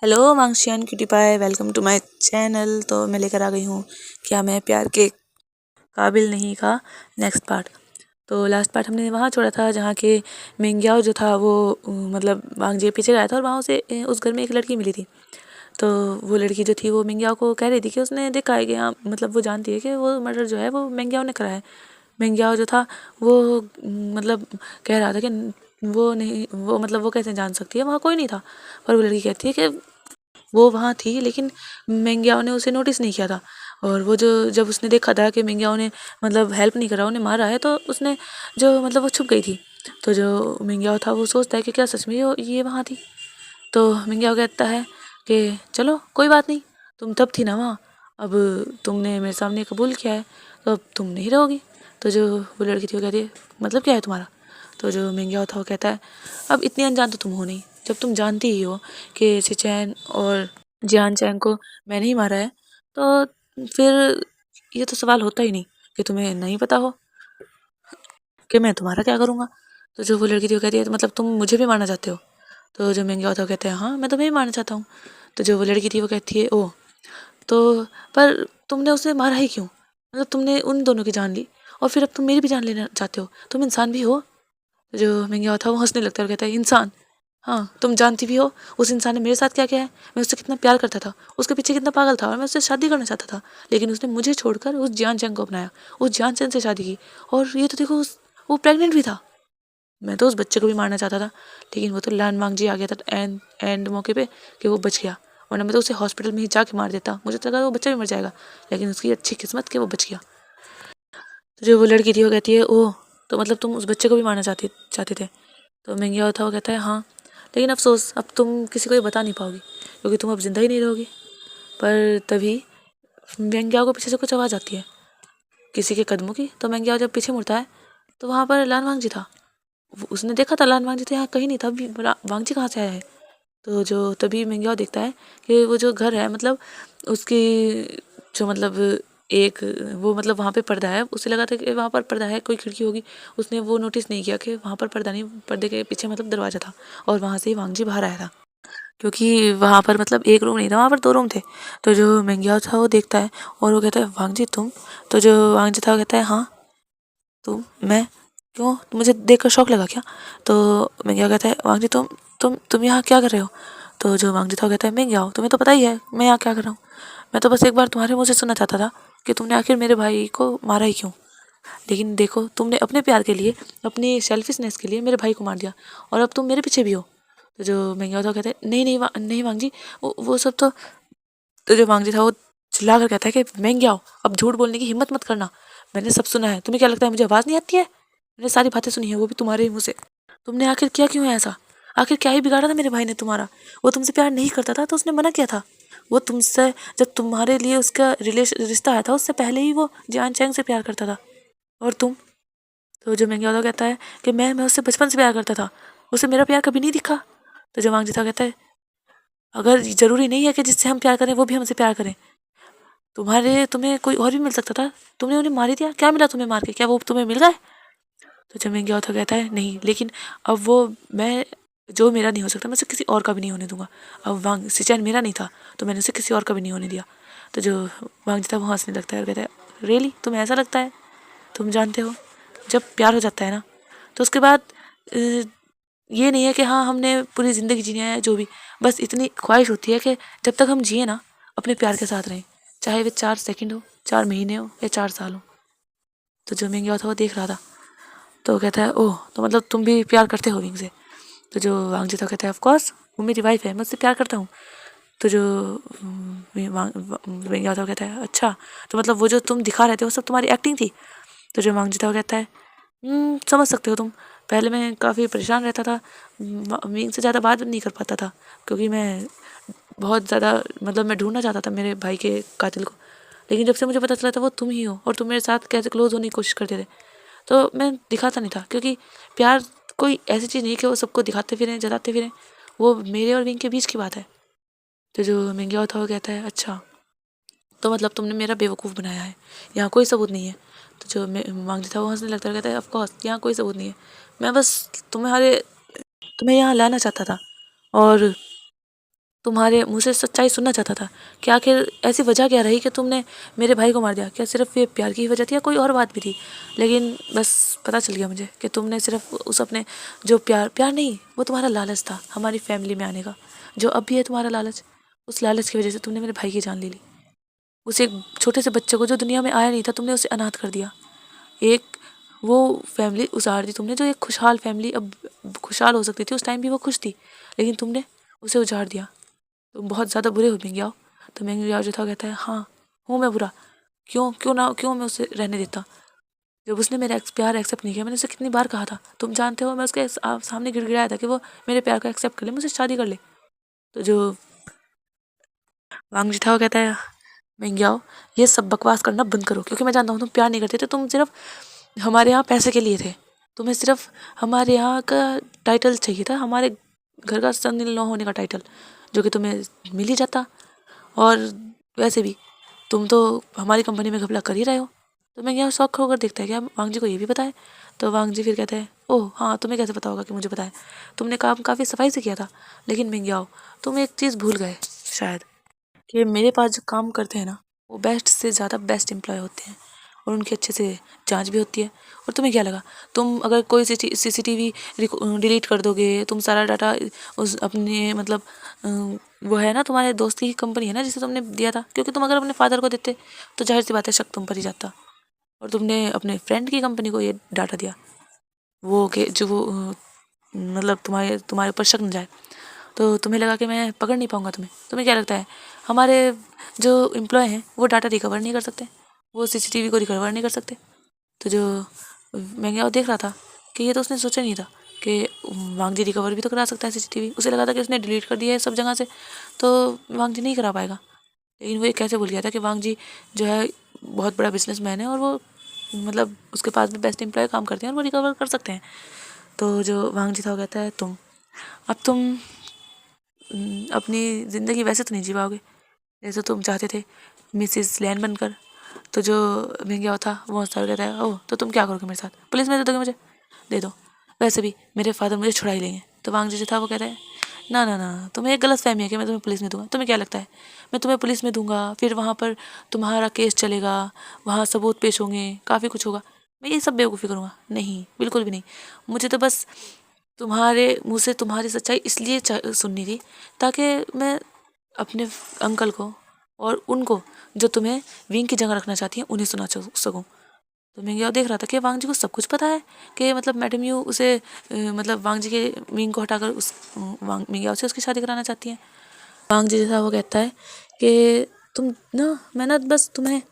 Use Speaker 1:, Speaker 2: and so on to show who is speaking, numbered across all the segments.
Speaker 1: Hello मांगशियान cutie pie, welcome to my channel. तो मैं लेकर आ गई हूँ क्या मैं प्यार के काबिल नहीं का नेक्स्ट पार्ट। तो लास्ट पार्ट हमने वहाँ छोड़ा था जहाँ के मिंग्याओ जो था वो मतलब वांगजी के पीछे गया था और वहाँ उसे उस घर में एक लड़की मिली थी। तो वो लड़की जो थी वो मिंग्याओ को कह रही थी कि उसने देखा है कि हाँ मतलब वो जानती है कि वो मर्डर जो है वो मिंग्याओ ने करा है। मिंग्याओ जो था वो मतलब कह रहा था कि वो नहीं, वो मतलब वो कैसे जान सकती है, वहाँ कोई नहीं था। पर वो लड़की कहती है कि वो वहाँ थी लेकिन मिंग्याओ ने उसे नोटिस नहीं किया था। और वो जो जब उसने देखा था कि मिंग्याओ ने मतलब हेल्प नहीं करा, उन्हें मारा है, तो उसने जो मतलब वो छुप गई थी। तो जो मिंग्याओ था वो सोचता है कि क्या सच में ये वहाँ थी। तो मिंग्याओ कहता है कि चलो कोई बात नहीं, तुम तब थी ना वहाँ, अब तुमने मेरे सामने कबूल किया है तो अब तुम नहीं रहोगी। तो जो वो लड़की थी वो कहती है मतलब क्या है तुम्हारा। तो जो मिंग्याओ था वो कहता है अब इतनी अनजान तो तुम हो नहीं, जब तुम जानती ही हो कि सिचैन और जियान चैंग को मैंने ही मारा है, तो फिर ये तो सवाल होता ही नहीं कि तुम्हें नहीं पता हो कि मैं तुम्हारा क्या करूँगा। तो जो वो लड़की थी वो कहती है मतलब तुम मुझे भी मारना चाहते हो। तो जो मिंग्याओ था वो कहते हैं हाँ मैं तुम्हें भी मारना चाहता हूँ। तो जो वो लड़की थी वो कहती है ओह, तो पर तुमने उसे मारा ही क्यों, मतलब तुमने उन दोनों की जान ली और फिर अब तुम मेरी भी जान लेना चाहते हो, तुम इंसान भी हो। तो जो मिंग्याओ था वो हंसने लगता है और कहता है इंसान, हाँ तुम जानती भी हो उस इंसान ने मेरे साथ क्या किया है। मैं उससे कितना प्यार करता था, उसके पीछे कितना पागल था और मैं उससे शादी करना चाहता था, लेकिन उसने मुझे छोड़कर उस जियान चैंग को अपनाया, उस जियान चैंग से शादी की। और ये तो देखो वो प्रेग्नेंट भी था। मैं तो उस बच्चे को भी मारना चाहता था, लेकिन वो तो लान मांगजी आ गया था एंड एंड मौके पे कि वो बच गया, वरना मैं तो उसे हॉस्पिटल में ही जाके मार देता। मुझे तो लगा वो बच्चा भी मर जाएगा, लेकिन उसकी अच्छी किस्मत कि वो बच गया। तो जो वो लड़की थी वो कहती है ओह, तो मतलब तुम उस बच्चे को भी मारना चाहते चाहते थे। तो मिंग्याओ था वो कहता है हाँ, लेकिन अफसोस अब तुम किसी को ये बता नहीं पाओगी क्योंकि तुम अब जिंदा ही नहीं रहोगी। पर तभी मिंग्याओ को पीछे से कुछ आवाज़ आती है किसी के कदमों की। तो मिंग्याओ जब पीछे मुड़ता है तो वहाँ पर लान वांगजी था। उसने देखा था लान वांगजी तो यहाँ कहीं नहीं था, अभी वांगजी कहाँ से आया है। तो जो तभी मिंग्याओ देखता है कि वो जो घर है मतलब उसकी जो मतलब एक वो मतलब वहाँ पे पर्दा है, उसे लगा था कि वहाँ पर पर्दा है, कोई खिड़की होगी। उसने वो नोटिस नहीं किया कि वहाँ पर पर्दा नहीं, पर्दे के पीछे मतलब दरवाज़ा था और वहाँ से ही वांगजी बाहर आया था, क्योंकि वहाँ पर मतलब एक रूम नहीं था, वहाँ पर दो रूम थे। तो जो मिंग्याओ था वो देखता है और वो कहता है वांगजी तुम। तो जो वांगजी था वो कहता है हाँ तुम, मैं क्यों, मुझे देखकर शौक लगा क्या। तो मिंग्याओ कहता है वांगजी तुम यहाँ क्या कर रहे हो। तो जो वांगजी था वो कहता है मिंग्याओ तुम्हें तो पता ही है मैं यहाँ क्या कर रहा हूँ, मैं तो बस एक बार तुम्हारे मुँह से सुनना चाहता था कि तुमने आखिर मेरे भाई को मारा ही क्यों। लेकिन देखो तुमने अपने प्यार के लिए, अपनी सेल्फिशनेस के लिए मेरे भाई को मार दिया और अब तुम मेरे पीछे भी हो। तो जो मिंग्याओ था कहता है नहीं नहीं नहीं वांगजी, वो सब तो जो वांगजी था वो चिल्ला कर कहता है कि मिंग्याओ अब झूठ बोलने की हिम्मत मत करना, मैंने सब सुना है। तुम्हें क्या लगता है मुझे आवाज़ नहीं आती है, मैंने सारी बातें सुनी है वो भी तुम्हारे ही मुँह से। तुमने आखिर किया क्यों है ऐसा, आखिर क्या ही बिगाड़ा था मेरे भाई ने तुम्हारा। वो तुमसे प्यार नहीं करता था तो उसने मना किया था। वो तुमसे जब तुम्हारे लिए उसका रिश्ता आया था उससे पहले ही वो जियान चैंग से प्यार करता था। और तुम। तो जो मिंग्याओ कहता है कि मैं उससे बचपन से प्यार करता था, उसे मेरा प्यार कभी नहीं दिखा। तो जो वांगजी था कहता है अगर ज़रूरी नहीं है कि जिससे हम प्यार करें वो भी हमसे प्यार करें, तुम्हें कोई और भी मिल सकता था, तुमने उन्हें मार ही दिया, क्या मिला तुम्हें मार के, क्या वो तुम्हें मिल गए। तो जब मिंग्याओ था कहता है नहीं, लेकिन अब वो मैं जो मेरा नहीं हो सकता मैं उसे किसी और का भी नहीं होने दूंगा। अब वांग सिचैन मेरा नहीं था तो मैंने उसे किसी और का भी नहीं होने दिया। तो जो वांगजी था वो हंसने लगता है और कहता है रियली तुम्हें ऐसा लगता है। तुम जानते हो जब प्यार हो जाता है ना तो उसके बाद ये नहीं है कि हाँ हमने पूरी ज़िंदगी जीनी है, जो भी बस इतनी ख्वाहिश होती है कि जब तक हम जिए ना अपने प्यार के साथ रहें, चाहे वे 4 सेकंड हो, 4 महीने हो या 4 साल हो। तो जो मिंग्याओ था वो देख रहा था तो कहता है ओह, तो मतलब तुम भी प्यार करते हो विंग से। तो जो वांगजी था कहता है ऑफ कोर्स वो मेरी वाइफ है, मैं उससे प्यार करता हूँ। तो जो मिंग्याओ था कहता है अच्छा, तो मतलब वो जो तुम दिखा रहे थे वो सब तुम्हारी एक्टिंग थी। तो जो वांगजी था वो कहता है समझ सकते हो तुम, पहले मैं काफ़ी परेशान रहता था, मीन से ज़्यादा बात नहीं कर पाता था क्योंकि मैं बहुत ज़्यादा मतलब मैं ढूंढना चाहता था मेरे भाई के कातिल को। लेकिन जब से मुझे पता चला था वो तुम ही हो और तुम मेरे साथ कैसे क्लोज होने की कोशिश करते थे, तो मैं दिखाता नहीं था क्योंकि प्यार कोई ऐसी चीज़ नहीं कि वो सबको दिखाते फिरें जताते फिरें, वो मेरे और विंग के बीच की बात है। तो जो मिंग्याओ था वो कहता है अच्छा, तो मतलब तुमने मेरा बेवकूफ़ बनाया है, यहाँ कोई सबूत नहीं है। तो जो मांगली था वो हंसने लगता है कहता है ऑफकोर्स यहाँ कोई सबूत नहीं है, मैं बस तुम्हें यहाँ लाना चाहता था और तुम्हारे मुँह से सच्चाई सुनना चाहता था कि आखिर ऐसी वजह क्या रही कि तुमने मेरे भाई को मार दिया। क्या सिर्फ ये प्यार की वजह थी या कोई और बात भी थी? लेकिन बस पता चल गया मुझे कि तुमने सिर्फ उस अपने जो प्यार नहीं, वो तुम्हारा लालच था हमारी फैमिली में आने का, जो अब भी है तुम्हारा लालच। उस लालच की वजह से तुमने मेरे भाई की जान ले ली। उस एक छोटे से बच्चे को जो दुनिया में आया नहीं था, तुमने उसे अनाथ कर दिया। एक वो फैमिली उजाड़ दी तुमने, जो एक खुशहाल फैमिली अब खुशहाल हो सकती थी। उस टाइम भी वो खुश थी, लेकिन तुमने उसे उजाड़ दिया। तुम बहुत ज़्यादा बुरे हो मिंग्याओ। तो मिंग्याओ जो था कहता है, हाँ हूँ मैं बुरा। क्यों मैं उसे रहने देता? जब उसने मेरा प्यार एक्सेप्ट नहीं किया, मैंने उसे कितनी बार कहा था, तुम जानते हो। मैं उसके सामने गिड़गिड़ाया था कि वो मेरे प्यार को एक्सेप्ट कर ले, मुझसे शादी कर ले। तो जो वांग जी था वो कहता है, मिंग्याओ ये सब बकवास करना बंद करो, क्योंकि मैं जानता हूँ तुम प्यार नहीं करते थे। तुम सिर्फ हमारे यहाँ पैसे के लिए थे। तुम्हें सिर्फ हमारे यहाँ का टाइटल चाहिए था, हमारे घर का सन इन लॉ होने का टाइटल, जो कि तुम्हें मिल ही जाता। और वैसे भी तुम तो हमारी कंपनी में घपला कर ही रहे हो। तो मैं यहाँ शौक होकर देखता है कि वांग जी को ये भी पता है। तो वांग जी फिर कहते हैं, ओह हाँ, तुम्हें कैसे पता होगा कि मुझे पता है? तुमने काम काफ़ी सफाई से किया था। लेकिन मिंग्याओ, तुम एक चीज़ भूल गए शायद, कि मेरे पास जो काम करते हैं ना, वो बेस्ट से ज़्यादा बेस्ट एम्प्लॉय होते हैं और उनकी अच्छे से जांच भी होती है। और तुम्हें क्या लगा, तुम अगर कोई सीसीटीवी डिलीट कर दोगे, तुम सारा डाटा उस अपने मतलब वो है ना, तुम्हारे दोस्त की कंपनी है ना जिसे तुमने दिया था, क्योंकि तुम अगर अपने फादर को देते तो जाहिर सी बात है शक तुम पर ही जाता। और तुमने अपने फ्रेंड की कंपनी को ये डाटा दिया, वो कि जो वो मतलब तुम्हारे तुम्हारे ऊपर शक न जाए। तो तुम्हें लगा कि मैं पकड़ नहीं पाऊँगा तुम्हें। तुम्हें क्या लगता है हमारे जो एम्प्लॉय हैं वो डाटा रिकवर नहीं कर सकते, वो सीसीटीवी को रिकवर नहीं कर सकते? तो जो मैं देख रहा था कि ये तो उसने सोचा नहीं था कि वांग जी रिकवर भी तो करा सकता है सीसीटीवी। उसे लगा था कि उसने डिलीट कर दिया है सब जगह से, तो वांग जी नहीं करा पाएगा। लेकिन वो ये कैसे भूल गया था कि वांग जी जो है बहुत बड़ा बिजनेसमैन है, और वो मतलब उसके पास भी बेस्ट एम्प्लॉय काम करते हैं और वो रिकवर कर सकते हैं। तो जो वांग जी था वो कहता है, तुम अपनी ज़िंदगी वैसे तो नहीं जी पाओगे जैसे तुम चाहते थे मिसिस लैन बनकर। तो जो भिंगिया था वो हंसता हुआ कहता है, ओह तो तुम क्या करोगे मेरे साथ? पुलिस में दे दोगे मुझे? दे दो, वैसे भी मेरे फादर मुझे छुड़ा ही लेंगे। तो वांग जो था वो कहता है, ना ना ना, तुम्हें एक गलत फहमी है कि मैं तुम्हें पुलिस में दूंगा। तुम्हें क्या लगता है मैं तुम्हें पुलिस में दूंगा, फिर वहाँ पर तुम्हारा केस चलेगा, वहाँ सबूत पेश होंगे, काफ़ी कुछ होगा, मैं ये सब बेवकूफ़ी करूँगा? नहीं, बिल्कुल भी नहीं। मुझे तो बस तुम्हारे मुँह से तुम्हारी सच्चाई इसलिए सुननी थी ताकि मैं अपने अंकल को और उनको जो तुम्हें विंग की जगह रखना चाहती हैं उन्हें सुना सकूं। तो मैं यह देख रहा था कि वांग जी को सब कुछ पता है कि मतलब मैडम यू उसे मतलब वांग जी के विंग को हटाकर उस वांग मिंग्याओ से उसकी शादी कराना चाहती हैं। वांग जी जैसा वो कहता है कि तुम ना, मैं ना बस तुम्हें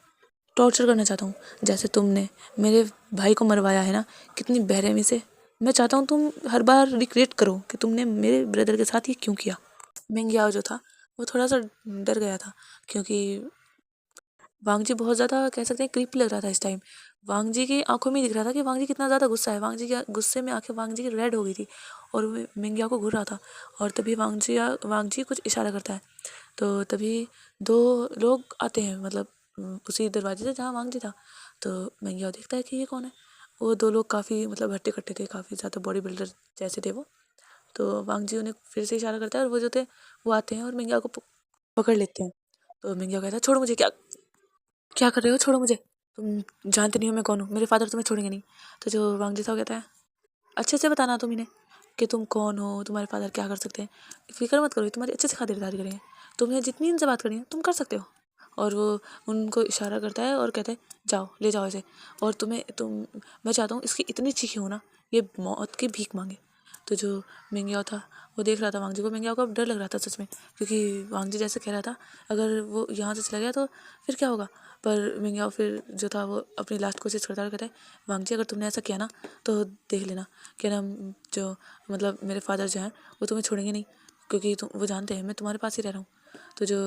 Speaker 1: टॉर्चर करना चाहता हूँ, जैसे तुमने मेरे भाई को मरवाया है ना, कितनी बेरहमी से। मैं चाहता हूँ तुम हर बार रिक्रिएट करो कि तुमने मेरे ब्रदर के साथ ये क्यों किया। मिंग्याओ जो था वो थोड़ा सा डर गया था, क्योंकि वांग जी बहुत ज़्यादा कह सकते हैं क्रीपी लग रहा था इस टाइम। वांग जी की आंखों में दिख रहा था कि वांग जी कितना ज़्यादा गुस्सा है। वांग जी के गुस्से में आंखें वांग जी की रेड हो गई थी और वो मिंग्या को घूर रहा था। और तभी वांग जी कुछ इशारा करता है, तो तभी दो लोग आते हैं, मतलब उसी दरवाजे से जहाँ वांग जी था। तो मिंग्या देखता है कि ये कौन है। वो दो लोग काफ़ी मतलब हट्टे कट्टे थे, काफ़ी ज़्यादा बॉडी बिल्डर जैसे थे वो। तो वांग जी उन्हें फिर से इशारा करता है और वो जो थे वो आते हैं और मिंग्या को पकड़ लेते हैं। तो मिंग्या कहता है, छोड़ो मुझे, क्या क्या कर रहे हो, छोड़ो मुझे, तुम जानते नहीं हो मैं कौन हूँ, मेरे फादर तुम्हें छोड़ेंगे नहीं। तो जो वांग जी था वो कहता है, अच्छे से बताना तुम इन्हें कि तुम कौन हो, तुम्हारे फादर क्या कर सकते हैं, फिक्र मत करो, ये तुम्हारी अच्छे से खातिरदारी करेंगे, तुम्हें जितनी इनसे बात करनी है तुम कर सकते हो। और वो उनको इशारा करता है और कहते हैं, जाओ ले जाओ इसे, और मैं चाहता हूँ इसकी इतनी चीखें हो ना, ये मौत की भीख मांगे। तो जो मिंग्याओ था वो देख रहा था वांग जी को। मिंग्याओ को अब डर लग रहा था सच में, क्योंकि वांग जी जैसे कह रहा था अगर वो यहाँ से चला गया तो फिर क्या होगा। पर मिंग्याओ फिर जो था वो अपनी लास्ट कोशिश करता है और कहता है, वांग जी अगर तुमने ऐसा किया ना तो देख लेना कि ना जो मतलब मेरे फादर जो हैं वो तुम्हें छोड़ेंगे नहीं, क्योंकि वो जानते हैं मैं तुम्हारे पास ही रह रहा हूँ। तो जो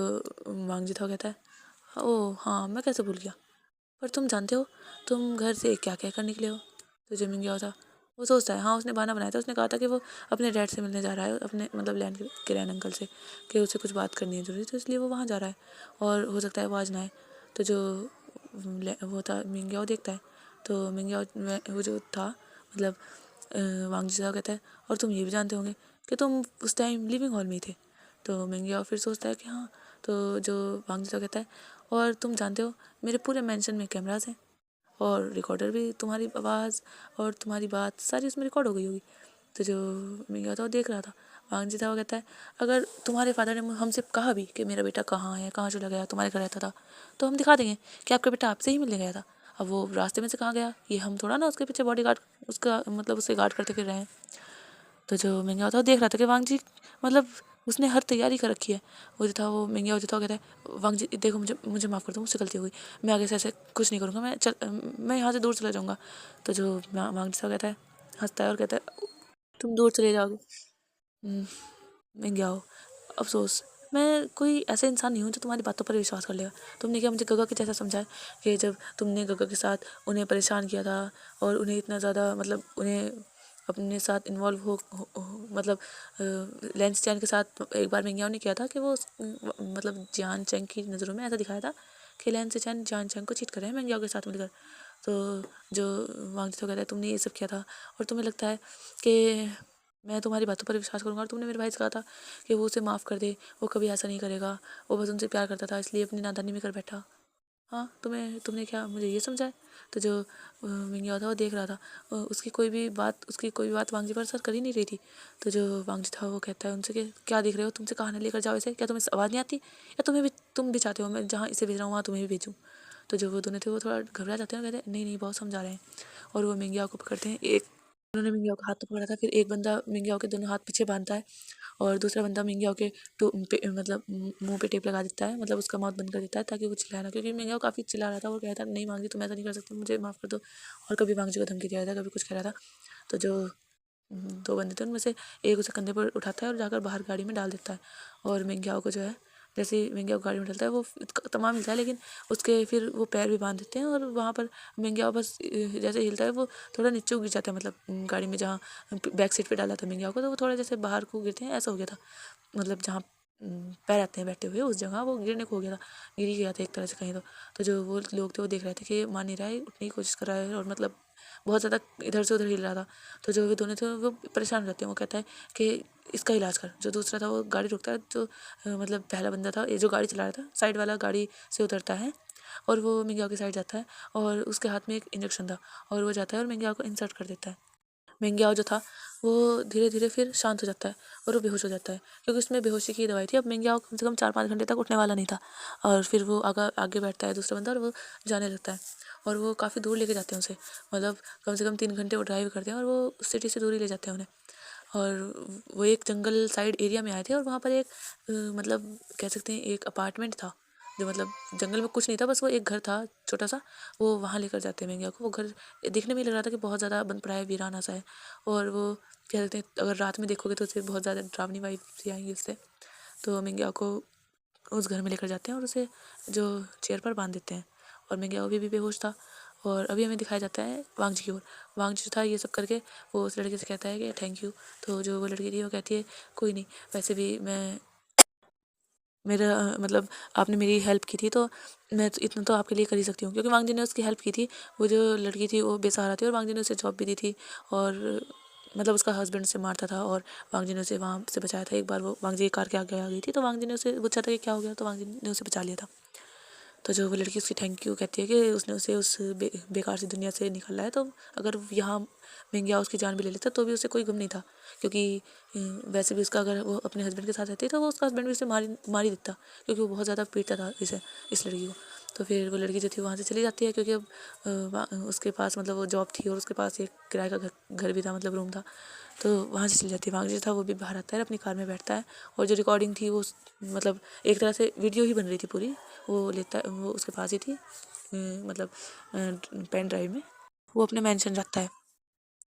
Speaker 1: वांग जी था वो कहता है, ओह हाँ, मैं कैसे भूल गया, पर तुम जानते हो तुम घर से क्या क्या कर निकले हो। तो जो मिंग्याओ था वो सोचता है, हाँ उसने बहाना बनाया था, उसने कहा था कि वो अपने डैड से मिलने जा रहा है, अपने मतलब लैंड के रैन अंकल से, कि उसे कुछ बात करनी है जरूरी, तो इसलिए वो वहाँ जा रहा है और हो सकता है वो आज ना आए। तो जो वो था मिंग्याओ देखता है, तो मिंग्याओ वो जो था मतलब वांग जी कहता है, और तुम ये भी जानते होंगे कि तुम उस टाइम लिविंग हॉल में ही थे, तो मिंग्याओ फिर सोचता है कि हाँ, तो जो वांग जिताओ कहता है और तुम जानते हो मेरे पूरे मेंशन में कैमरास हैं और रिकॉर्डर भी, तुम्हारी आवाज़ और तुम्हारी बात सारी उसमें रिकॉर्ड हो गई होगी। तो जो मिंग्याओ था वो देख रहा था। वांग जिताओ कहता है अगर तुम्हारे फादर ने हमसे कहा भी कि मेरा बेटा कहाँ है, कहाँ चला गया, तुम्हारे घर रहता था, तो हम दिखा देंगे कि आपका बेटा आपसे ही मिलने गया था। अब वो रास्ते में से कहाँ गया, ये हम थोड़ा ना उसके पीछे बॉडी गार्ड उसका मतलब उससे गार्ड करते फिर रहे हैं। तो जो मिंग्याओ था वो देख रहा था कि वांग जी मतलब उसने हर तैयारी कर रखी है। वो जो था वो मिंग्याओ जो था वो कहता है वांग जी देखो मुझे मुझे माफ़ कर दो, मुझसे गलती हो गई, मैं आगे से ऐसे कुछ नहीं करूँगा, मैं यहाँ से दूर चला जाऊँगा। तो जो वांग जी था कहता है, हंसता है और कहता है तुम दूर चले जाओगे। मिंग्याओ अफसोस, मैं कोई ऐसा इंसान नहीं हूँ जो तुम्हारी बातों पर विश्वास कर लेगा। तुमने क्या मुझे गगा के जैसा समझा कि जब तुमने गगा के साथ उन्हें परेशान किया था और उन्हें इतना ज़्यादा मतलब उन्हें अपने साथ इन्वॉल्व मतलब लेंस चैन के साथ एक बार मिंग्याओ ने किया था कि वो मतलब जियान चैंग की नज़रों में ऐसा दिखाया था कि लेंस चैन जियान चैंग को चीट कर रहे हैं मिंग्याओ के साथ मिलकर। तो जो वांग जितो कहता है तुमने ये सब किया था और तुम्हें लगता है कि मैं तुम्हारी बातों पर विश्वास करूँगा, और तुमने मेरे भाई से कहा था कि वो उसे माफ़ कर दे, वो कभी ऐसा नहीं करेगा, वो बस उनसे प्यार करता था इसलिए अपनी नादानी में कर बैठा। हाँ, तुमने क्या मुझे ये समझा है? तो जो मिंग्याओ था वो देख रहा था, उसकी कोई भी बात वांग जी पर असर कर ही नहीं रही थी। तो जो वांग जी था वो कहता है उनसे कि क्या देख रहे हो, तुमसे कहाँ लेकर जाओ इसे, क्या तुम्हें आवाज़ नहीं आती, या तुम भी चाहते हो मैं जहाँ इसे भेज रहा हूँ वहाँ तुम्हें भी भेजूँ। तो जो वो दोनों थे वो थोड़ा घबरा जाते हैं और कहते हैं नहीं नहीं बहुत समझा रहे हैं। और वो मिंग्याओ को पकड़ते हैं, एक उन्होंने मिंग्याओ का हाथ तो पकड़ा था, फिर एक बंदा मिंग्याओ के दोनों हाथ पीछे बांधता है और दूसरा बंदा मिंग्याओ के मतलब मुंह पे टेप लगा देता है, मतलब उसका माउथ बंद कर देता है ताकि वो चिल्लाए ना, क्योंकि मिंग्याओ काफ़ी चिल्ला रहा था और कहता नहीं वांग जी तुम ऐसा नहीं कर सकते, मुझे माफ़ कर दो। और कभी वांग जी को धमकी दिया था, कभी कुछ कह रहा था। तो जो दो बंदे थे उनमें से एक उसे कंधे पर उठाता है और जाकर बाहर गाड़ी में डाल देता है। और मिंग्याओ को जो है जैसे ही मिंग्याओ गाड़ी में डालता है वो तमाम मिलता है, लेकिन उसके फिर वो पैर भी बांध देते हैं और वहाँ पर मिंग्याओ बस जैसे हिलता है वो थोड़ा नीचे गिर जाता है, मतलब गाड़ी में जहाँ बैक सीट पे डाला था मिंग्याओ को, तो वो थोड़ा जैसे बाहर को गिरते हैं ऐसा हो गया था, मतलब जहाँ पैर आते हैं बैठे हुए उस जगह वो गिरने को हो गया था, गिर ही गया था एक तरह से कहीं। तो जो वो लोग थे वो देख रहे थे कि ये मान नहीं रहा है, उठने की कोशिश कर रहा है और मतलब बहुत ज़्यादा इधर से उधर हिल रहा था। तो जो वे दोनों थे वो परेशान रहते हैं, वो कहता है कि इसका इलाज कर। जो दूसरा था वो गाड़ी रोकता है, जो मतलब पहला बंदा था ये जो गाड़ी चला रहा था साइड वाला गाड़ी से उतरता है और वो मिंग्याओ की साइड जाता है और उसके हाथ में एक इंजेक्शन था और वो जाता है और मिंग्याओ को इंसर्ट कर देता है। मिंग्याओ जो था वो धीरे धीरे फिर शांत हो जाता है और वो बेहोश हो जाता है, क्योंकि उसमें बेहोशी की दवाई थी। अब मिंग्याओ कम से कम 4-5 घंटे तक उठने वाला नहीं था। और फिर वो आगे बैठता है दूसरा बंदा और वो जाने लगता है और वो काफ़ी दूर लेके जाते हैं उसे, मतलब कम से कम 3 घंटे वो ड्राइव करते हैं और वो सिटी से दूर ही ले जाते हैं उन्हें। और वो एक जंगल साइड एरिया में आए थे और वहाँ पर एक मतलब कह सकते हैं एक अपार्टमेंट था, जो मतलब जंगल में कुछ नहीं था, बस वो एक घर था छोटा सा। वो वहाँ लेकर जाते हैं मिंग्याओ को। वो घर देखने में ही लग रहा था कि बहुत ज़्यादा बंद पड़ा है, वीराना सा है। और वो कह सकते हैं अगर रात में देखोगे तो उसे बहुत ज़्यादा डरावनी वाइब सी आएंगी उससे। तो मिंग्याओ को उस घर में लेकर जाते हैं और उसे जो चेयर पर बांध देते हैं और मिंग्याओ भी बेहोश था। और अभी हमें दिखाया जाता है वांग जी की ओर। वांग जी जो था ये सब करके वो उस लड़के से कहता है कि थैंक यू। तो जो वो लड़की थी वो कहती है कोई नहीं, वैसे भी मैं मेरा मतलब आपने मेरी हेल्प की थी तो मैं तो इतना तो आपके लिए कर ही सकती हूँ, क्योंकि वांग जी ने उसकी हेल्प की थी। वो जो लड़की थी वो बेसहारा थी और वांग जी ने उसे जॉब भी दी थी और मतलब उसका हस्बैंड उसे मारता था और वांग जी ने उसे वहाँ से बचाया था। एक बार वो वांग जी की कार के आगे आ गई थी तो वांग जी ने उसे पूछा था कि क्या हो गया, तो वांग जी ने उसे बचा लिया था। तो जो वो लड़की उसकी थैंक यू कहती है कि उसने उसे उस बेकार सी दुनिया से निकाला है। तो अगर यहाँ मिंग्याओ उसकी जान भी ले लेता तो भी उसे कोई गम नहीं था, क्योंकि वैसे भी उसका अगर वो अपने हस्बैंड के साथ रहती तो वो उसका हस्बैंड भी उसे मार ही देता, क्योंकि वो बहुत ज़्यादा पीटता था इस लड़की को। तो फिर वो लड़की जो थी वहाँ से चली जाती है, क्योंकि अब उसके पास मतलब वो जॉब थी और उसके पास एक किराए का घर भी था, मतलब रूम था। तो वहाँ से चली जाती है। वहाँ जो था वो भी बाहर आता है, अपनी कार में बैठता है और जो रिकॉर्डिंग थी वो मतलब एक तरह से वीडियो ही बन रही थी पूरी, वो लेता है, वो उसके पास ही थी मतलब पेन ड्राइव में। वो अपने मेंशन रखता है।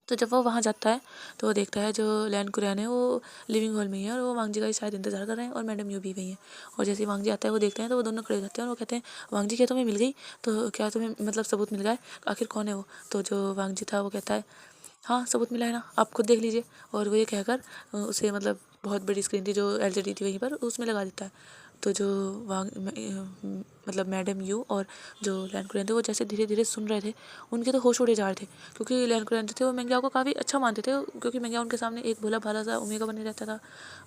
Speaker 1: तो जब वो वहाँ जाता है तो वो देखता है जो लैन कुरैन है वो लिविंग हॉल में ही है और वो वांग जी का ही शायद इंतजार कर रहे हैं और मैडम यू भी वही है। और जैसे ही वांग जी आता है वो देखते हैं तो वो दोनों खड़े हो जाते हैं और वो कहते हैं वांग जी क्या तुम्हें मिल गई, तो क्या तुम्हें मतलब सबूत मिल गया है, आखिर कौन है वो। तो जो वांग जी था वो कहता है हाँ सबूत मिला है ना, आप खुद देख लीजिए। और वो ये कहकर उसे मतलब बहुत बड़ी स्क्रीन थी जो एलसीडी थी वहीं पर उसमें लगा देता है। तो जो मतलब मैडम यू और जो लैन कुरैन थे वो जैसे धीरे धीरे सुन रहे थे, उनके तो होश उड़े जा रहे थे, क्योंकि लैन कुरैन थे वो मेंग्याओ को काफ़ी अच्छा मानते थे, क्योंकि मेंग्याओ उनके सामने एक भोला भाला सा ओमेगा बने रहता था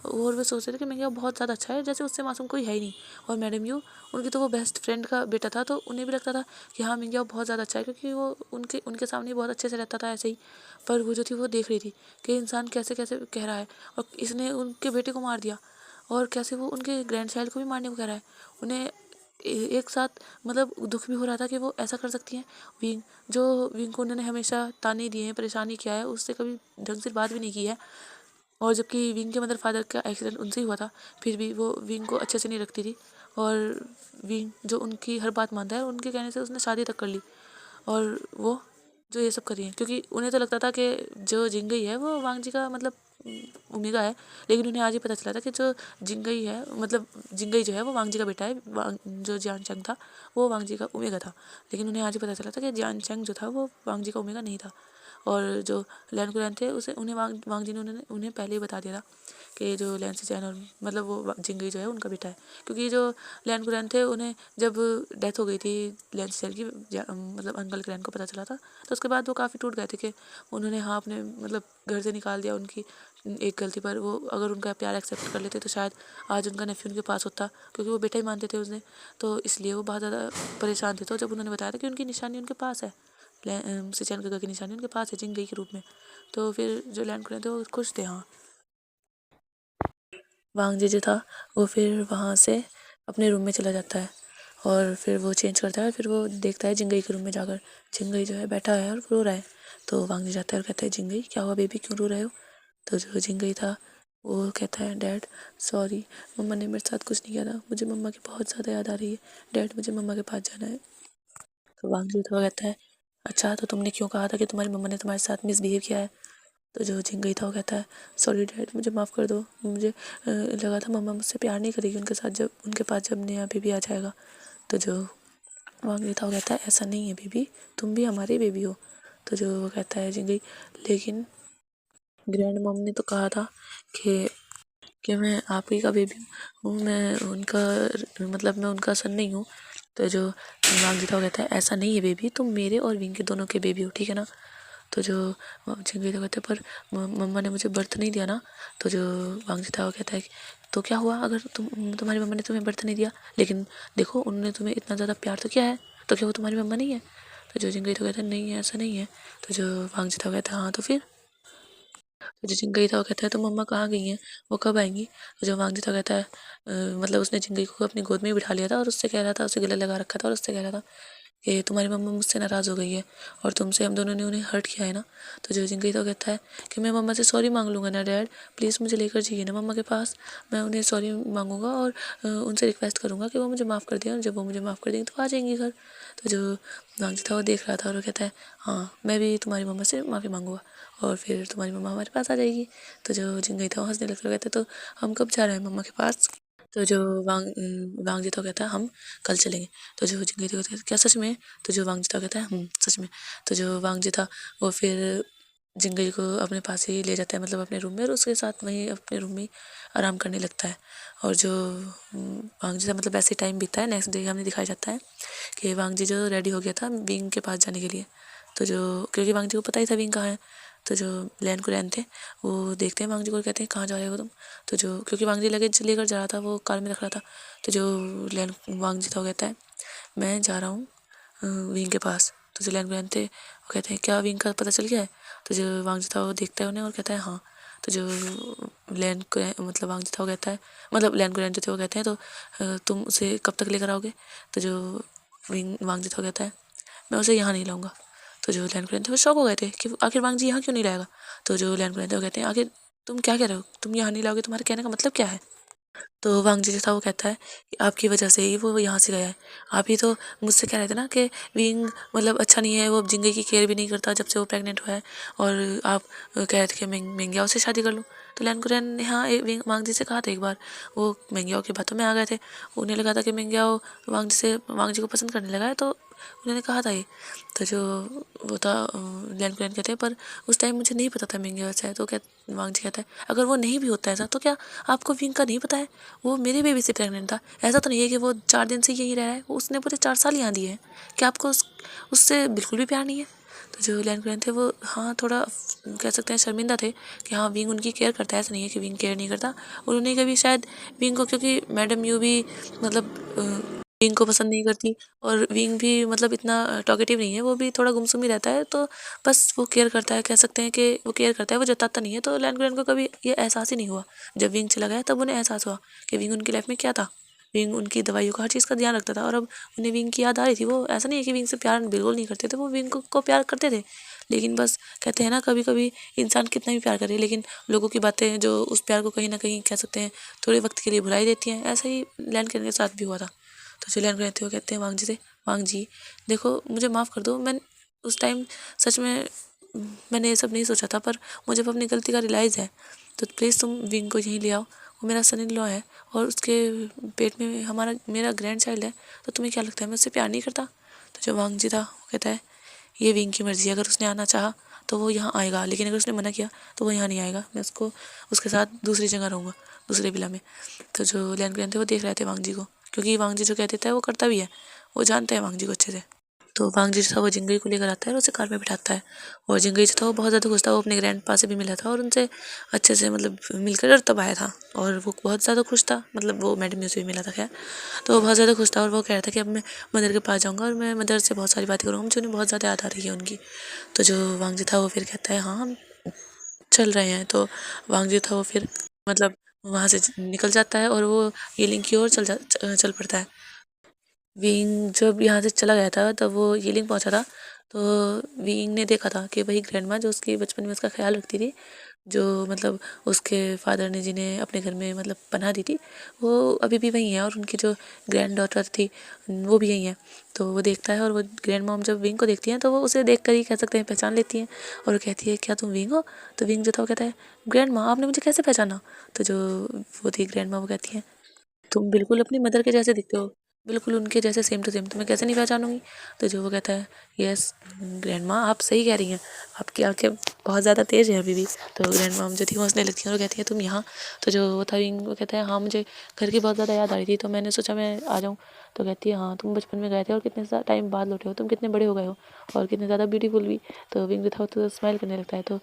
Speaker 1: और वो सोचते थे कि मेंग्याओ बहुत ज़्यादा अच्छा है, जैसे उससे मासूम कोई है ही नहीं। और मैडम यू उनकी तो वो बेस्ट फ्रेंड का बेटा था, तो उन्हें भी लगता था कि हाँ मेंग्याओ बहुत ज़्यादा अच्छा है, क्योंकि वो उनके उनके सामने बहुत अच्छे से रहता था ऐसे ही। पर वो जो थी वो देख रही थी कि इंसान कैसे कैसे कह रहा है और इसने उनके बेटे को मार दिया, और कैसे वो उनके ग्रैंड चाइल्ड को भी मारने को कह रहा है। उन्हें एक साथ मतलब दुख भी हो रहा था कि वो ऐसा कर सकती हैं। विंग जो विंग को उन्होंने हमेशा ताने दिए हैं, परेशानी किया है, उससे कभी ढंग से बात भी नहीं की है, और जबकि विंग के मदर फादर का एक्सीडेंट उनसे ही हुआ था, फिर भी वो विंग को अच्छे से नहीं रखती थी। और विंग जो उनकी हर बात मानता है, उनके कहने से उसने शादी तक कर ली, और वो जो ये सब कर रही है, क्योंकि उन्हें तो लगता था कि जो जिंगई है वो वांग जी का मतलब ओमेगा है, लेकिन उन्हें आज ही पता चला था कि जो जिंगई है मतलब जिंगई जो है वो वांग जी का बेटा है, जो जियान चंग था वो वांग जी का ओमेगा था। लेकिन उन्हें आज ही पता चला था कि जियान चंग जो था वो वांग जी का ओमेगा नहीं था, और जो लैन कुरैन थे उसे उन्हें वांग जी ने उन्हें पहले ही बता दिया था कि जो लैन सिचैन और मतलब वो जिंगई जो है उनका बेटा है, क्योंकि जो लैन कुरैन थे उन्हें जब डेथ हो गई थी लैन सिचैन की मतलब अंकल कुरैन को पता चला था, तो उसके बाद वो काफ़ी टूट गए थे कि उन्होंने हाँ अपने मतलब घर से निकाल दिया उनकी एक गलती पर। वो अगर उनका प्यार एक्सेप्ट कर लेते तो शायद आज उनका नेफ्यू उनके पास होता, क्योंकि वो बेटा ही मानते थे उसने, तो इसलिए वो बहुत ज़्यादा परेशान थे। तो जब उन्होंने बताया था कि उनकी निशानी उनके पास है, सिचैन गगा की निशानी उनके पास है जिंगई के रूप में, तो फिर जो लैन कुरैन थे वो खुश थे। हाँ, वांग जी जो था वो फिर वहाँ से अपने रूम में चला जाता है, और फिर वो चेंज करता है, फिर वो देखता है जिंगई के रूम में जाकर जिंगई जो है बैठा है और रो रहा है। तो वांग जी जाता है और कहता है जिंगई क्या हुआ बेबी, क्यों रो रहे हो? तो जो जिंगई था वो कहता है डैड सॉरी, मम्मा ने मेरे साथ कुछ नहीं किया था, मुझे मम्मा की बहुत ज़्यादा याद आ रही है डैड, मुझे मम्मा के पास जाना है। तो वांग जी तो कहता है अच्छा तो तुमने क्यों कहा था कि तुम्हारी मम्मा ने तुम्हारे साथ मिसबिहेव किया है? तो जो जिंगई था वो कहता है सॉरी डैड, मुझे माफ़ कर दो, मुझे लगा था मम्मा मुझसे प्यार नहीं करेगी उनके साथ, जब उनके पास जब नया बेबी आ जाएगा। तो जो वांग था वो कहता है ऐसा नहीं है बेबी, तुम भी हमारी बेबी हो। तो जो वो कहता है जिंगई लेकिन ग्रैंड मॉम ने तो कहा था कि मैं आप ही का बेबी हूँ, मैं उनका मतलब मैं उनका सन नहीं हूँ। तो जो वांग था वो कहता है ऐसा नहीं है बेबी, तुम मेरे और विंग के दोनों के बेबी हो, ठीक है ना? तो जो जिंगई तो कहते पर मम्मा ने मुझे बर्थ नहीं दिया ना। तो जो वांग था वो कहता है तो क्या हुआ अगर तुम्हारी मम्मा ने तुम्हें बर्थ नहीं दिया, लेकिन देखो उन्होंने तुम्हें इतना ज़्यादा प्यार तो किया है, तो क्या वो तुम्हारी मम्मा नहीं है? तो जो जिंगई तो कहता है नहीं है ऐसा नहीं है। तो जो वांग था वो कहता है हाँ तो फिर? तो जो जिंगई था वो कहता है तो मम्मा कहाँ गई हैं, वो कब आएंगी? तो जो वांग था कहता है मतलब उसने जिंगई को अपनी गोद में ही बिठा लिया था और उससे कह रहा था, उसे गले लगा रखा था और उससे कह रहा था कि तुम्हारी मम्मा मुझसे नाराज़ हो गई है और तुमसे हम दोनों ने उन्हें हर्ट किया है ना। तो जो जिंगई तो कहता है कि मैं मम्मा से सॉरी मांग लूँगा ना डैड, प्लीज़ मुझे लेकर जाइए ना मम्मा के पास, मैं उन्हें सॉरी मांगूंगा और उनसे रिक्वेस्ट करूँगा कि वो मुझे माफ़ कर दें, और जब वो मुझे माफ़ कर देंगे तो आ जाएंगी घर। तो जो वांग था वो देख रहा था और वो कहता है हाँ मैं भी तुम्हारी मम्मा से माफ़ी मांगूंगा और फिर तुम्हारी मम्मा हमारे पास आ जाएगी। तो जो जिंगई था वो हंसने लगता कहता है तो हम कब जा रहे हैं मम्मा के पास? तो जो वांग जितो कहता है हम कल चलेंगे। तो जो जिंगई तो कहता है क्या सच में? तो जो वांग जिता कहता है सच में। तो जो वांग जिता वो फिर जिंगई को अपने पास ही ले जाता है, मतलब अपने रूम में, और उसके साथ वहीं अपने रूम में आराम करने लगता है। और जो वांग जी मतलब ऐसे टाइम बीतता है, नेक्स्ट डे हमें दिखाया जाता है कि वांग जी जो रेडी हो गया था विंग के पास जाने के लिए। तो जो क्योंकि वांग जी को पता ही था विंग कहाँ है, तो जो लैन कुरैन थे वो देखते हैं वांग जी को, कहते हैं कहाँ जा रहे हो तुम? तो जो क्योंकि वांग जी लगेज लेकर जा रहा था, वो कार में रख रहा था। तो जो लैन वांग जी था वो कहता है मैं जा रहा हूँ विंग के पास। तो जो लैन कुरैन थे वो कहते हैं क्या विंग का पता चल गया है? तो जो वांग जी था वो देखता है उन्हें और कहता है हाँ। तो जो लैन कुरैन मतलब वांग जी था वो कहता है मतलब लैन कुरैन जो थे वो कहते हैं तो तुम उसे कब तक लेकर आओगे? तो जो वांग जी था वो कहता है मैं उसे यहाँ नहीं लाऊंगा। तो जो लैन कुरैन थे वो शॉक हो गए थे कि आखिर वांग जी यहाँ क्यों नहीं लाएगा। तो जो लैन कुरैन थे वो कहते हैं आखिर तुम क्या कह रहे हो, तुम यहाँ नहीं लाओगे, तुम्हारे कहने का मतलब क्या है? तो वांग जी जो था वो कहता है कि आपकी वजह से ही वो यहाँ से गया है, आप ही तो मुझसे कह रहे थे ना कि विंग मतलब अच्छा नहीं है, वो अब जिंगई की केयर भी नहीं करता जब से वो प्रेग्नेंट हुआ है, और आप कह रहे थे कि मैं मिंग्याओ से शादी कर लूँ। तो लैनकुरैन यहाँ वांग जी से कहा था एक बार, वो मिंग्याओ की बातों में आ गए थे। उन्हें लगा था कि मिंग्याओ वांग जी को पसंद करने लगा है, तो उन्होंने कहा था ये। तो जो वो था लैनकुरैन कहते हैं, पर उस टाइम मुझे नहीं पता था मिंग्याओ ऐसा है। तो क्या वांग जी कहता है, अगर वो नहीं भी होता ऐसा तो क्या आपको विंग का नहीं पता है, वो मेरे बेबी से प्रेग्नेंट था। ऐसा तो नहीं है कि वो 4 दिन से यहीं रह रहा है, उसने पूरे 4 साल यहाँ दिए हैं। क्या आपको उससे बिल्कुल भी प्यार नहीं है? तो जो लैनकुरैन थे वो हाँ थोड़ा कह सकते हैं शर्मिंदा थे कि हाँ विंग उनकी केयर करता है, ऐसा नहीं है कि विंग केयर नहीं करता। उन्होंने कभी शायद विंग को, क्योंकि मैडम यू भी मतलब विंग को पसंद नहीं करती, और विंग भी मतलब इतना टॉकेटिव नहीं है, वो भी थोड़ा गुमसुम ही रहता है। तो बस वो केयर करता है, कह सकते हैं कि वो केयर करता है, वो जताता नहीं है। तो लैनकुरैन को कभी ये एहसास ही नहीं हुआ। जब विंग चला गया तब उन्हें एहसास हुआ कि विंग उनकी लाइफ में क्या था। विंग उनकी दवाइयों का हर चीज़ का ध्यान रखता था, और अब उन्हें विंग की याद आ रही थी। वो ऐसा नहीं है कि विंग से प्यार बिल्कुल नहीं करते थे, वो विंग को प्यार करते थे। लेकिन बस कहते हैं ना, कभी कभी इंसान कितना भी प्यार करे, लेकिन लोगों की बातें जो उस प्यार को कहीं ना कहीं कह सकते हैं थोड़े वक्त के लिए भुलाई देती हैं। ऐसा ही लैनकुरैन के साथ भी हुआ था। तो जो लैनकुरैन थे वो कहते हैं वांग जी से, वांग जी देखो मुझे माफ़ कर दो, मैं उस टाइम सच में मैंने ये सब नहीं सोचा था, पर मुझे अब अपनी गलती का रियलाइज़ है। तो प्लीज़ तुम विंग को यहीं ले आओ, वो मेरा सन इन लॉ है, और उसके पेट में मेरा ग्रैंड चाइल्ड है। तो तुम्हें क्या लगता है मैं उससे प्यार नहीं करता? तो जो वांग जी था वो कहता है, ये विंग की मर्ज़ी है, अगर उसने आना चाहा तो वो यहाँ आएगा, लेकिन अगर उसने मना किया तो वो यहाँ नहीं आएगा। मैं उसके साथ दूसरी जगह रहूँगा, दूसरे विला में। तो जो लैनकुरैन थे वो देख रहे थे वांग जी को, क्योंकि वांग जी जो कह देता है वो करता भी है, वो जानते हैं वांग जी को अच्छे से। तो वांग जी जो था वो जिंगई को लेकर आता है और उसे कार में बिठाता है। और जिंगई जो था वो बहुत ज़्यादा खुश था, वो अपने ग्रैंड पा से भी मिला था और उनसे अच्छे से मतलब मिलकर तब आया था, और वो बहुत ज़्यादा खुश था। मतलब वो मैडम ने उसे भी मिला था खैर। तो वो बहुत ज़्यादा खुश था, और वो कह रहा था कि अब मैं मदर के पास जाऊँगा और मैं मदर से बहुत सारी बातें करूँगा, मुझे उन्हें बहुत ज़्यादा याद आ रही है उनकी। तो जो वांग जी था वो फिर कहता है हाँ हम चल रहे हैं। तो वांग जी था वो फिर मतलब वहाँ से निकल जाता है, और वो यीलिंग की ओर चल पड़ता है। विंग जब यहाँ से चला गया था तब वो यीलिंग पहुँचा था। तो विंग ने देखा था कि वही ग्रैंडमा जो उसकी बचपन में उसका ख्याल रखती थी, जो मतलब उसके फादर ने जिन्हें अपने घर में मतलब पनाह दी थी, वो अभी भी वही है, और उनकी जो ग्रैंड डॉटर थी वो भी यही है। तो वो देखता है, और वो ग्रैंड मॉम जब विंग को देखती हैं तो वो उसे देख कर ही कह सकते हैं पहचान लेती हैं, और वो कहती है क्या तुम विंग हो? तो विंग जो था वो कहता है ग्रैंड माँ आपने मुझे कैसे पहचाना? तो जो वो थी ग्रैंड माँ वो कहती है तुम बिल्कुल अपनी मदर के जैसे दिखते हो, बिल्कुल उनके जैसे सेम टू सेम, तुम्हें कैसे नहीं पहचानूंगी? तो जो वो कहता है यस ग्रैंडमा आप सही कह रही हैं, आपकी आंखें बहुत ज़्यादा तेज़ हैं अभी भी। तो ग्रैंड मॉम जो थी वो हंसने लगती है और कहती है तुम यहाँ? तो जो वो था विंग वो कहता है हाँ मुझे घर की बहुत ज़्यादा याद आ रही थी, तो मैंने सोचा मैं आ जाऊँ। तो कहती है हाँ तुम बचपन में गए थे और कितने टाइम बाद लौटे हो, तुम कितने बड़े हो गए हो और कितने ज़्यादा ब्यूटीफुल भी। तो विंग जो था वो तो स्माइल करने लगता है। तो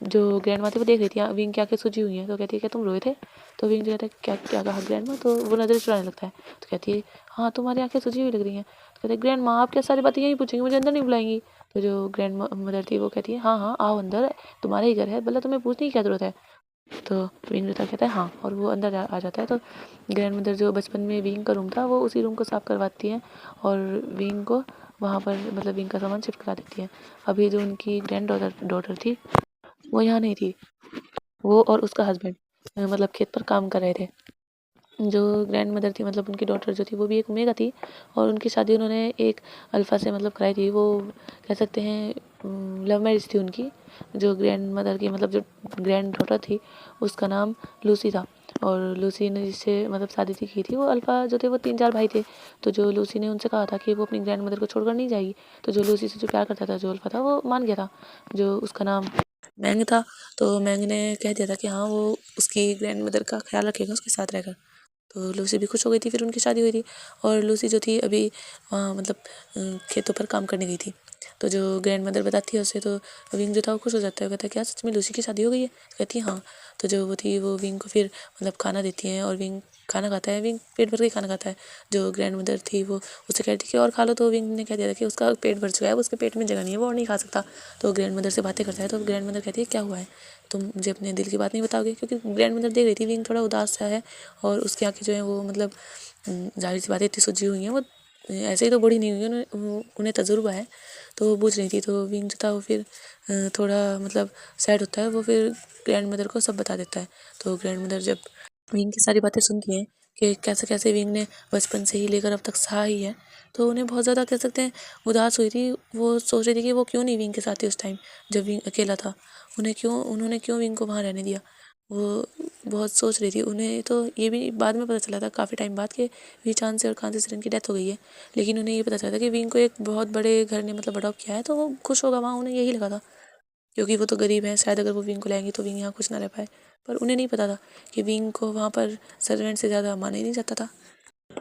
Speaker 1: जो ग्रैंड माँ थी वो देख रही थी विंग की आंखें सूजी हुई हैं, तो कहती है क्या तुम रोए थे? तो विंग जो कहता है क्या क्या कहा ग्रैंड माँ? तो वो नज़र चुराने लगता है। तो कहती है हाँ तुम्हारी आंखें सूजी हुई लग रही हैं। तो कहते हैं ग्रैंड माँ आप क्या सारी बातें यहीं पूछेंगी, मुझे अंदर नहीं बुलाएंगी? तो जो ग्रैंड मदर थी वो कहती है हाँ हाँ आओ अंदर, तुम्हारा ही घर है, भला तुम्हें पूछने की क्या जरूरत है? तो विंग जो था कहता है हाँ, और वो अंदर आ जाता है। तो ग्रैंड मदर जो बचपन में विंग का रूम था वो उसी रूम को साफ करवाती हैं, और विंग को वहाँ पर मतलब विंग का सामान शिफ्ट करा देती है। अभी जो उनकी ग्रैंड डॉटर थी वो यहाँ नहीं थी, वो और उसका हस्बैंड मतलब खेत पर काम कर रहे थे। जो ग्रैंड मदर थी मतलब उनकी डॉटर जो थी वो भी एक ओमेगा थी, और उनकी शादी उन्होंने एक अल्फ़ा से मतलब कराई थी। वो कह सकते हैं लव मैरिज थी उनकी। जो ग्रैंड मदर की मतलब जो ग्रैंड डॉटर थी उसका नाम लूसी था, और लूसी ने जिससे मतलब शादी थी की थी वो अल्फ़ा जो थे वो 3-4 भाई थे। तो जो लूसी ने उनसे कहा था कि वो अपनी ग्रैंड मदर को छोड़कर नहीं जाएगी। तो जो लूसी से जो प्यार करता था जो अल्फ़ा था वो मान गया था, जो उसका नाम मैंग था। तो मैंग ने कह दिया था कि हाँ वो उसकी ग्रैंड मदर का ख्याल रखेगा उसके साथ रहकर। तो लूसी भी खुश हो गई थी, फिर उनकी शादी हुई थी। और लूसी जो थी अभी मतलब खेतों पर काम करने गई थी। तो जो ग्रैंड मदर बताती है उसे, तो विंग जो था वो खुश हो जाता है, कहता है क्या सच में लूसी की शादी हो गई है? कहती है हाँ। तो जो वो थी वो विंग को फिर मतलब खाना देती हैं, और विंग खाना खाता है, विंग पेट भर के खाना खाता है। जो ग्रैंड मदर थी वो उससे कहती है कि और खा लो, तो विंग ने कह दिया था कि उसका पेट भर चुका है, उसके पेट में जगह नहीं है, वो और नहीं खा सकता। तो ग्रैंड मदर से बातें करता है, तो ग्रैंड मदर कहती है क्या हुआ है, तुम मुझे अपने दिल की बात नहीं बताओगे? क्योंकि ग्रैंड मदर देख रही थी विंग थोड़ा उदास सा है, और उसकी आंखें जो है वो मतलब जाहिर सी बात है इतनी सूजी हुई हैं, वो ऐसे ही तो बड़ी नहीं हुई है, उन्हें तजुर्बा है। तो वो पूछ रही थी, तो विंग जो था वो फिर थोड़ा मतलब सैड होता है, वो फिर ग्रैंड मदर को सब बता देता है। तो ग्रैंड मदर जब विंग की सारी बातें सुनती हैं कि कैसे कैसे विंग ने बचपन से ही लेकर अब तक सहा ही है, तो उन्हें बहुत ज़्यादा कह सकते हैं उदास हुई थी। वो सोच रही थी कि वो क्यों नहीं विंग के साथ थी उस टाइम जब विंग अकेला था, उन्होंने क्यों विंग को वहाँ रहने दिया। वो बहुत सोच रही थी। उन्हें तो ये भी बाद में पता चला था काफ़ी टाइम बाद कि वी चांद से और कांति सेरन की डेथ हो गई है, लेकिन उन्हें ये पता चला था कि विंग को एक बहुत बड़े घर ने मतलब अडॉप्ट किया है, तो वो खुश होगा वहाँ, उन्हें यही लगा था, क्योंकि वो तो गरीब है, शायद अगर वो विंग को लाएंगे तो विंग यहाँ खुश ना रह पाए। पर उन्हें नहीं पता था कि विंग को वहाँ पर सर्वेंट से ज़्यादा माना ही नहीं जाता था।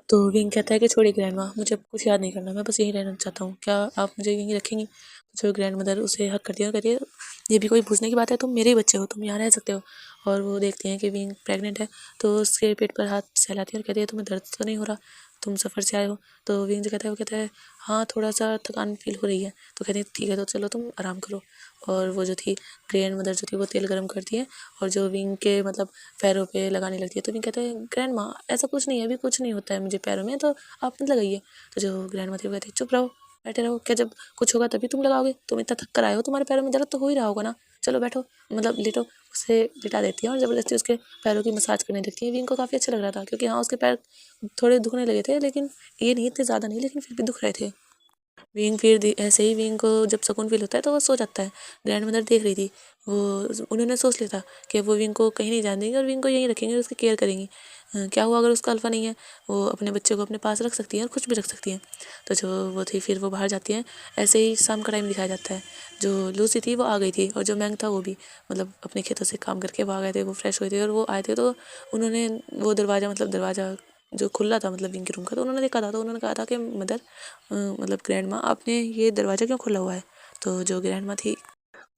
Speaker 1: तो विंग कहता है कि छोड़िए ग्रैंडमा, मुझे कुछ याद नहीं करना, मैं बस यहीं रहना चाहता हूँ, क्या आप मुझे यहीं रखेंगी? तो जो ग्रैंड मदर उसे हक करती है और कहती है ये भी कोई पूछने की बात है, तुम मेरे ही बच्चे हो, तुम यहाँ रह सकते हो। और वो देखते हैं कि विंग प्रेग्नेंट है, तो उसके पेट पर हाथ सहलाती है और कहती है तुम्हें दर्द तो नहीं हो रहा, तुम सफ़र से आए हो? तो विंग जो कहता है वो कहता है हाँ थोड़ा सा थकान फील हो रही है। तो कहते हैं ठीक है, तो चलो तुम आराम करो। और वो जो थी ग्रैंड मदर जो थी वो तेल गर्म करती है और जो विंग के मतलब पैरों पे लगाने लगती है। तो विंग कहते हैं ग्रैंड माँ ऐसा कुछ नहीं है, अभी कुछ नहीं होता है मुझे पैरों में, तो आप मत लगाइए। तो जो ग्रैंड मदर कहती है चुप रहो, बैठे रहो, क्या जब कुछ होगा तभी तुम लगाओगे? तुम इतना थक कर आए हो, तुम्हारे पैरों में दर्द तो हो ही रहा होगा ना, चलो बैठो, मतलब लेटो। उसे लिटा देती है और ज़बरदस्ती उसके पैरों की मसाज करने लगती है। विंग को काफ़ी अच्छा लग रहा था, क्योंकि हाँ उसके पैर थोड़े दुखने लगे थे, लेकिन ये नहीं इतने ज़्यादा नहीं, लेकिन फिर भी दुख रहे थे। विंग फिर ऐसे ही विंग को जब सुकून फील होता है तो वो सो जाता है। ग्रैंड मदर देख रही थी, वो उन्होंने सोच लिया था कि वो विंग को कहीं नहीं जाने देंगे और विंग को यहीं रखेंगे और उसकी केयर करेंगी। क्या हुआ अगर उसका अल्फ़ा नहीं है, वो अपने बच्चे को अपने पास रख सकती हैं और कुछ भी रख सकती हैं। तो जो वो थी फिर वो बाहर जाती हैं। ऐसे ही शाम का टाइम दिखाया जाता है। जो लूसी थी वो आ गई थी और जो मैंग था वो भी मतलब अपने खेतों से काम करके वो आ गए थे, वो फ्रेश हुए थे और वो आए थे। तो उन्होंने वो दरवाज़ा जो खुला था मतलब विंग के रूम का, तो उन्होंने देखा था। तो उन्होंने कहा था कि मदर मतलब ग्रैंड माँ आपने ये दरवाज़ा क्यों खोला हुआ है? तो जो ग्रैंड माँ थी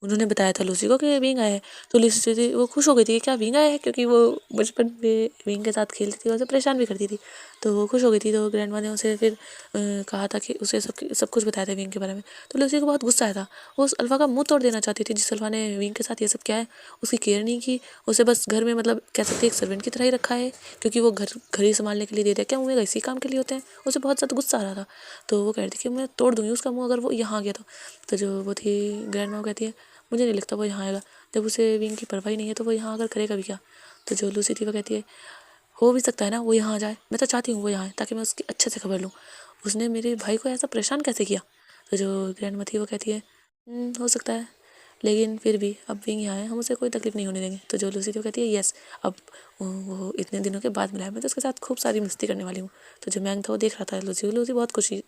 Speaker 1: उन्होंने बताया था लूसी को कि विंग आया है। तो लूसी थी वो खुश हो गई थी कि क्या विंग आया है, क्योंकि वो बचपन में विंग के साथ खेलती थी और उसे परेशान भी करती थी। तो वो खुश हो गई थी। तो ग्रैंड माँ ने उसे फिर कहा था कि उसे सब कुछ बताया था विंग के बारे में। तो लूसी को बहुत गुस्सा आया था, वो उस अल्फ़ा का मुंह तोड़ देना चाहती थी जिस अल्फ़ा ने विंग के साथ ये सब किया है। उसकी केयर नहीं की, उसे बस घर में मतलब कह सकते एक सर्वेंट की तरह ही रखा है, क्योंकि वो घर घर ही संभालने के लिए दे दिया, क्या मुँह इसी काम के लिए होते हैं। उसे बहुत ज़्यादा गुस्सा आ रहा था। तो वो कह रही थी कि मैं तोड़ दूँगी उसका मुँह अगर वो यहाँ आ गया तो जो वो थी ग्रैंड माँ कहती है मुझे नहीं लगता वो यहाँ आएगा, जब उसे विंग की परवाह ही नहीं है तो वो यहाँ आकर करेगा भी क्या? तो जो लूसी थी वो कहती है हो भी सकता है ना वो यहाँ आ जाए, मैं तो चाहती हूँ वो यहाँ आए ताकि मैं उसकी अच्छे से खबर लूँ, उसने मेरे भाई को ऐसा परेशान कैसे किया? तो जो ग्रैंड माँ थी वो कहती है हो सकता है, लेकिन फिर भी अब विंग यहाँ है, हम उसे कोई तकलीफ नहीं होने देंगे। तो जो लूसी थी वो कहती है यस, अब वो इतने दिनों के बाद मिला है, मैं तो उसके साथ खूब सारी मस्ती करने वाली हूँ। तो जो मैंग था वो देख रहा था लूसी बहुत खुश थी,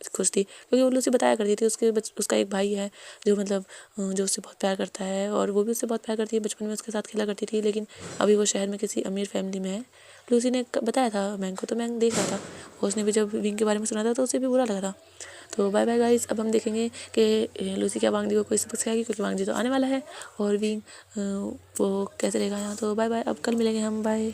Speaker 1: क्योंकि वो लूसी बताया करती थी उसका एक भाई है जो मतलब जो उससे बहुत प्यार करता है और वो भी उससे बहुत प्यार करती है, बचपन में उसके साथ खेला करती थी, लेकिन अभी वो शहर में किसी अमीर फैमिली में है। लूसी ने बताया था मैंग को, तो मैंग देख रहा था और उसने भी जब विंग के बारे में सुना था तो उसे भी बुरा लगा था। तो बाय बाय गाइस, अब हम देखेंगे कि लूसी क्या वांगजी को कोई सबक सिखाएगी, क्योंकि वांगजी तो आने वाला है और विंग वो कैसे रहेगा यहाँ। तो बाय बाय, अब कल मिलेंगे हम, बाय।